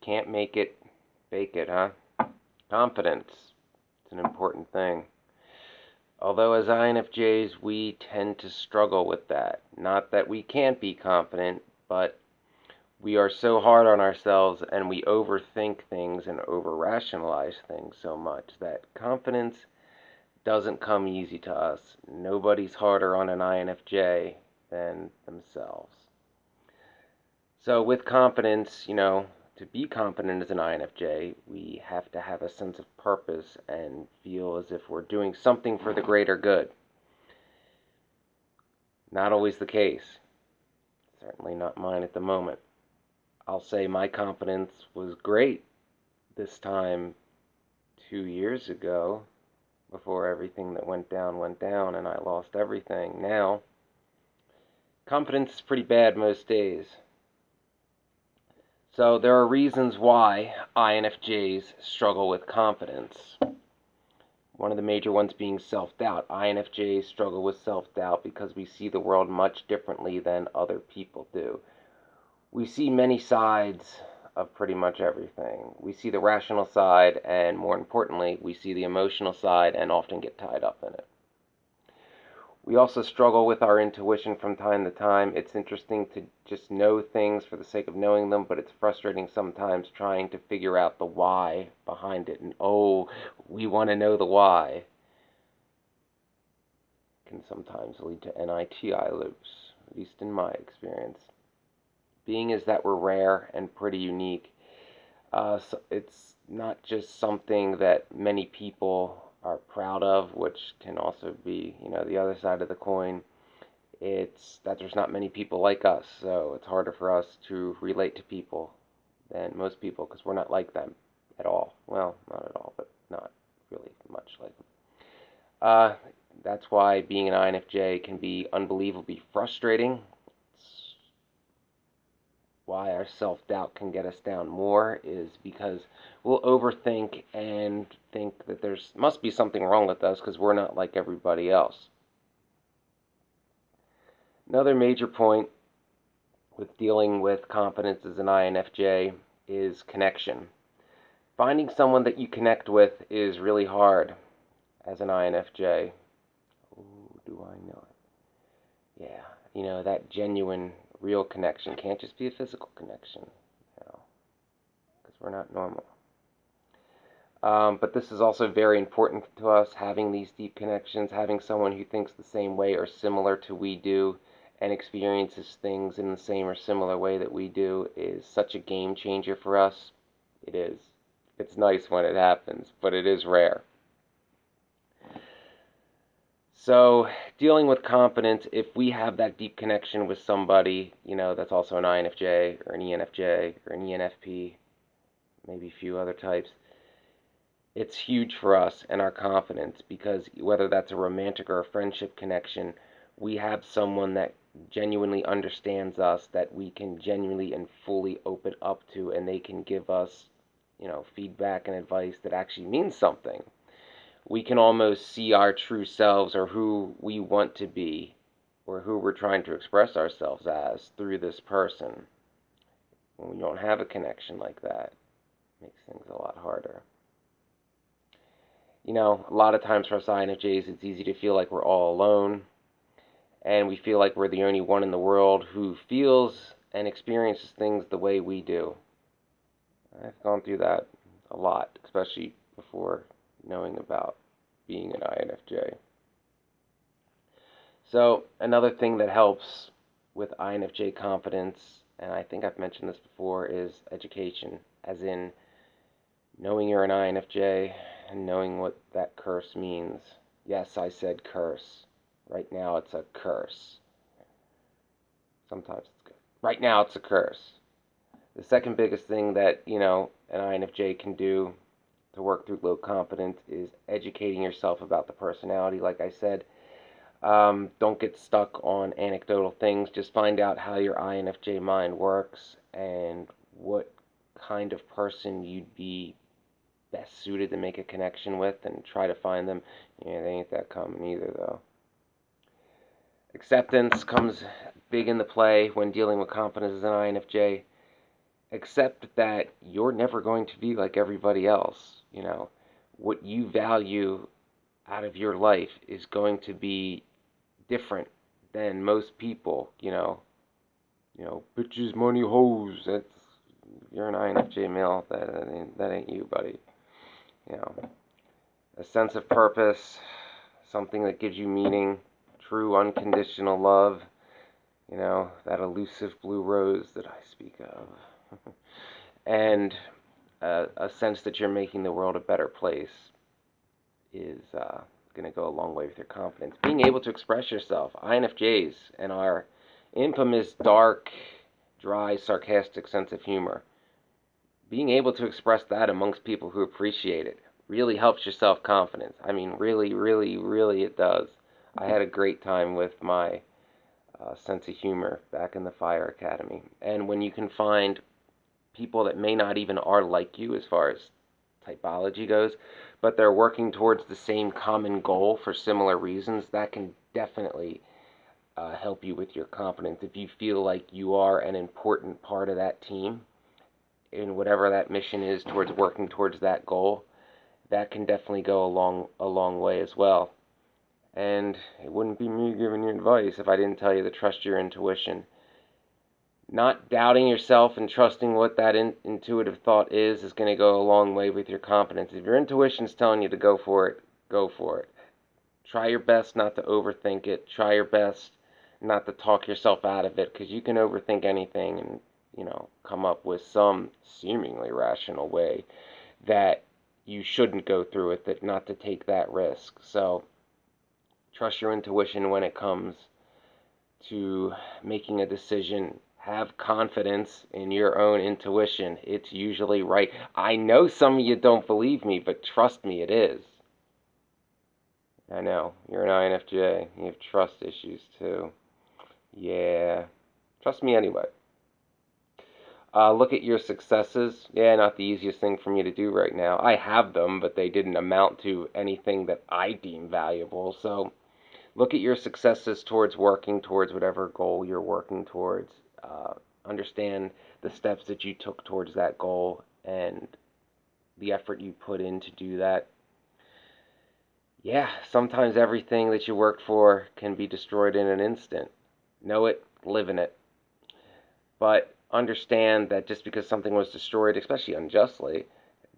can't make it, fake it, huh? Confidence. It's an important thing. Although as INFJs, we tend to struggle with that. Not that we can't be confident, but we are so hard on ourselves and we overthink things and over-rationalize things so much that confidence doesn't come easy to us. Nobody's harder on an INFJ than themselves. So with confidence, to be confident as an INFJ, we have to have a sense of purpose and feel as if we're doing something for the greater good. Not always the case. Certainly not mine at the moment. I'll say my confidence was great this time 2 years ago, before everything that went down and I lost everything. Now, confidence is pretty bad most days. So there are reasons why INFJs struggle with confidence. One of the major ones being self-doubt. INFJs struggle with self-doubt because we see the world much differently than other people do. We see many sides of pretty much everything. We see the rational side, and more importantly, we see the emotional side and often get tied up in it. We also struggle with our intuition from time to time. It's interesting to just know things for the sake of knowing them, but it's frustrating sometimes trying to figure out the why behind it. And we want to know the why. It can sometimes lead to NITI loops, at least in my experience. Being is that we're rare and pretty unique. So it's not just something that many people are proud of, which can also be, the other side of the coin. It's that there's not many people like us, so it's harder for us to relate to people than most people because we're not like them at all. Well, not at all, but not really much like them. That's why being an INFJ can be unbelievably frustrating. Why our self-doubt can get us down more is because we'll overthink and think that there's must be something wrong with us because we're not like everybody else. Another major point with dealing with confidence as an INFJ is connection. Finding someone that you connect with is really hard as an INFJ. Ooh, do I know it? Yeah, that genuine, real connection can't just be a physical connection, because we're not normal. But this is also very important to us, having these deep connections, having someone who thinks the same way or similar to we do and experiences things in the same or similar way that we do is such a game changer for us. It is. It's nice when it happens, but it is rare. So, dealing with confidence, if we have that deep connection with somebody, that's also an INFJ or an ENFJ or an ENFP, maybe a few other types, it's huge for us and our confidence because whether that's a romantic or a friendship connection, we have someone that genuinely understands us, that we can genuinely and fully open up to, and they can give us, feedback and advice that actually means something. We can almost see our true selves or who we want to be or who we're trying to express ourselves as through this person. When we don't have a connection like that, it makes things a lot harder. A lot of times for us INFJs, it's easy to feel like we're all alone, and we feel like we're the only one in the world who feels and experiences things the way we do. I've gone through that a lot, especially before knowing about being an INFJ. So another thing that helps with INFJ confidence, and I think I've mentioned this before, is education, as in knowing you're an INFJ and knowing what that curse means. Yes, I said curse. Right now it's a curse. Sometimes it's good. Right now it's a curse. The second biggest thing that, an INFJ can do to work through low confidence is educating yourself about the personality. Like I said, don't get stuck on anecdotal things. Just find out how your INFJ mind works and what kind of person you'd be best suited to make a connection with, and try to find them. They ain't that common either, though. Acceptance comes big into play when dealing with confidence as an INFJ. accept that you're never going to be like everybody else. What you value out of your life is going to be different than most people. Bitches, money, hoes. You're an INFJ male. That ain't you, buddy. You know, a sense of purpose, something that gives you meaning, true unconditional love. That elusive blue rose that I speak of, and a sense that you're making the world a better place is going to go a long way with your confidence. Being able to express yourself. INFJs and our infamous dark, dry, sarcastic sense of humor. Being able to express that amongst people who appreciate it really helps your self-confidence. I mean, really, really, really it does. I had a great time with my sense of humor back in the Fire Academy. And when you can find people that may not even are like you as far as typology goes, but they're working towards the same common goal for similar reasons, that can definitely help you with your confidence. If you feel like you are an important part of that team in whatever that mission is towards working towards that goal, that can definitely go a long way as well. And it wouldn't be me giving you advice if I didn't tell you to trust your intuition. Not doubting yourself and trusting what that intuitive thought is going to go a long way with your confidence. If your intuition's telling you to go for it, go for it. Try your best not to overthink it. Try your best not to talk yourself out of it, because you can overthink anything and, come up with some seemingly rational way that you shouldn't go through with it, not to take that risk. So trust your intuition when it comes to making a decision. Have confidence in your own intuition. It's usually right. I know some of you don't believe me, but trust me, it is. I know. You're an INFJ. You have trust issues too. Yeah. Trust me anyway. Look at your successes. Yeah, not the easiest thing for me to do right now. I have them, but they didn't amount to anything that I deem valuable. So look at your successes towards working towards whatever goal you're working towards. Understand the steps that you took towards that goal and the effort you put in to do that. Yeah, sometimes everything that you worked for can be destroyed in an instant. Know it, live in it. But understand that just because something was destroyed, especially unjustly,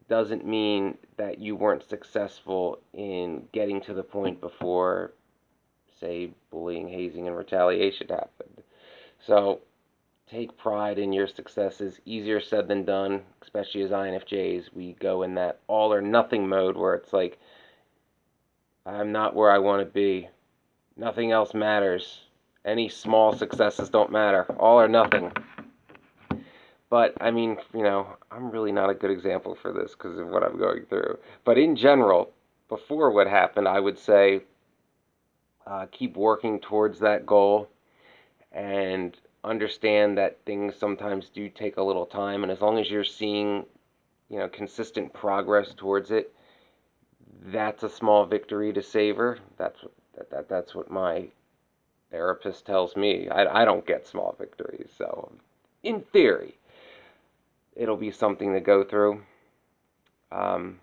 doesn't mean that you weren't successful in getting to the point before, say, bullying, hazing, and retaliation happened. So take pride in your successes. Easier said than done, especially as INFJs. We go in that all or nothing mode where it's like, I'm not where I want to be. Nothing else matters. Any small successes don't matter. All or nothing. But, I mean, I'm really not a good example for this because of what I'm going through. But in general, before what happened, I would say keep working towards that goal and understand that things sometimes do take a little time. And as long as you're seeing, consistent progress towards it, that's a small victory to savor. That's what my therapist tells me. I don't get small victories, so in theory, it'll be something to go through. I'm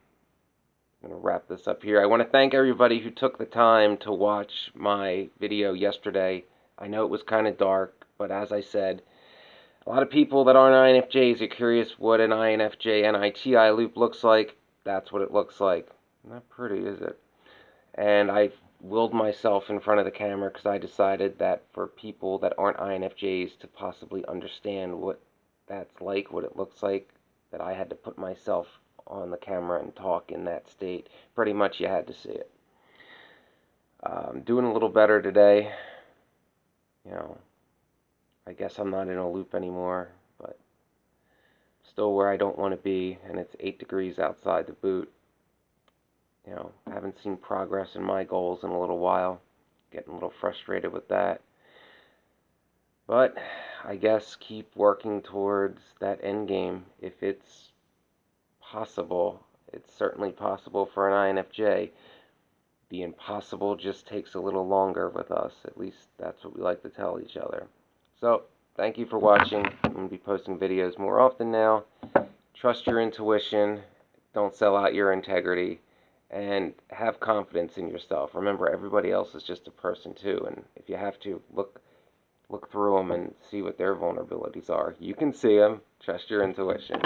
going to wrap this up here. I want to thank everybody who took the time to watch my video yesterday. I know it was kind of dark, but as I said, a lot of people that aren't INFJs are curious what an INFJ NITI loop looks like. That's what it looks like. Not pretty, is it? And I willed myself in front of the camera because I decided that for people that aren't INFJs to possibly understand what that's like, what it looks like, that I had to put myself on the camera and talk in that state. Pretty much you had to see it. Doing a little better today. I guess I'm not in a loop anymore, but still where I don't want to be, and it's 8 degrees outside the boot. I haven't seen progress in my goals in a little while. Getting a little frustrated with that. But I guess keep working towards that end game if it's possible. It's certainly possible for an INFJ. The impossible just takes a little longer with us. At least that's what we like to tell each other. So, thank you for watching. I'm going to be posting videos more often now. Trust your intuition. Don't sell out your integrity. And have confidence in yourself. Remember, everybody else is just a person too. And if you have to, look through them and see what their vulnerabilities are. You can see them. Trust your intuition.